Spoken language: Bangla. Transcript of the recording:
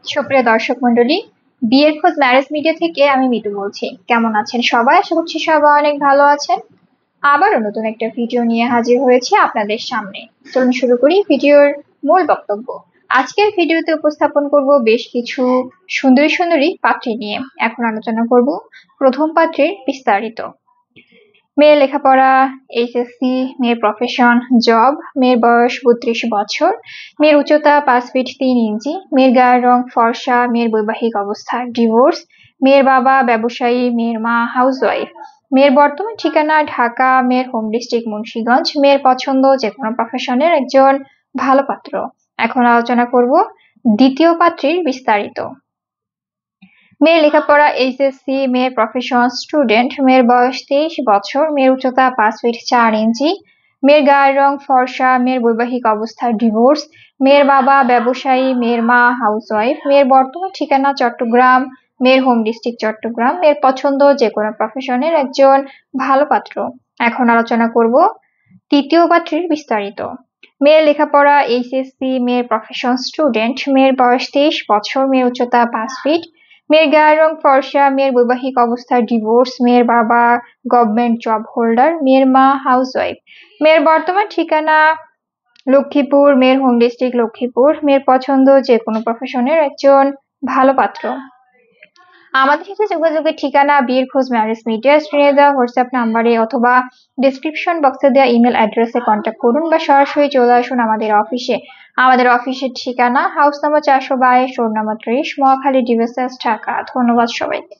সুপ্রিয় দর্শক মন্ডলী, বিয়ের খোঁজ ম্যারেজ মিডিয়া থেকে আমি মিতু বলছি। কেমন আছেন সবাই? আশা করছি সবাই অনেক ভালো আছেন। আবারও নতুন একটা ভিডিও নিয়ে হাজির হয়েছে আপনাদের সামনে। চলুন শুরু করি ভিডিওর মূল বক্তব্য। আজকের ভিডিওতে উপস্থাপন করব বেশ কিছু সুন্দরী সুন্দরী পাত্রী নিয়ে। এখন আলোচনা করব প্রথম পাত্রীর বিস্তারিত। মেয়ের লেখাপড়া, এইচএসসি, মেয়ের প্রফেশন, জব, মেয়ের বয়স 32 বছর, মেয়ের উচ্চতা 5 ফিট 3 ইঞ্চি, মেয়ের গায়ের রং ফর্সা, মেয়ের বৈবাহিক অবস্থা ডিভোর্স, মেয়ের বাবা ব্যবসায়ী, মেয়ের মা হাউসওয়াইফ, মেয়ের বর্তমান ঠিকানা ঢাকা, মেয়ের হোম ডিস্ট্রিক্ট মুন্সিগঞ্জ, মেয়ের পছন্দ যে কোনো প্রফেশনের একজন ভালো পাত্র। এখন আলোচনা করব দ্বিতীয় পাত্রীর বিস্তারিত। মেয়ের লেখাপড়া, এইচএসসি, মেয়ের প্রফেশন স্টুডেন্ট, মেয়ের বয়স 23 বছর, মেয়ের উচ্চতা 5 ফিট 4 ইঞ্চি, মেয়ের গায়ের রং ফর্সা, মেয়ের বৈবাহিক অবস্থা ডিভোর্স, মেয়ের বাবা ব্যবসায়ী, মেয়ের মা হাউসওয়াইফ, মেয়ের বর্তমান ঠিকানা চট্টগ্রাম, মেয়ের হোম ডিস্ট্রিক্ট চট্টগ্রাম, মেয়ের পছন্দ যে কোনো প্রফেশনের একজন ভালো পাত্র। এখন আলোচনা করব তৃতীয় পাত্রীর বিস্তারিত। মেয়ের লেখাপড়া, এইচএসসি, মেয়ের প্রফেশন স্টুডেন্ট, মেয়ের বয়স 23 বছর, মেয়ের উচ্চতা 5 ফিট, মেয়ের গায়ের রং ফর্সা, মেয়ের বৈবাহিক অবস্থা ডিভোর্স, মেয়ের বাবা গভর্নমেন্ট জব হোল্ডার, মেয়ের মা হাউসওয়াইফ, মেয়ের বর্তমান ঠিকানা লক্ষ্মীপুর, মেয়ের হোম ডিস্ট্রিক্ট লক্ষ্মীপুর, মেয়ের পছন্দ যে কোনো প্রফেশনের একজন ভালো পাত্র। আমাদের সাথে যোগাযোগের ঠিকানা বিয়ের খোঁজ ম্যারেজ মিডিয়া, স্ক্রিনে দেওয়া হোয়াটসঅ্যাপ নাম্বারে অথবা ডিসক্রিপশন বক্সে দেওয়া ইমেল অ্যাড্রেসে কন্ট্যাক্ট করুন বা সরাসরি চলে আসুন আমাদের অফিসে। আমাদের অফিসের ঠিকানা house number 422, road number 30, Mohakhali, DVSS, Dhaka. ধন্যবাদ সবাইকে।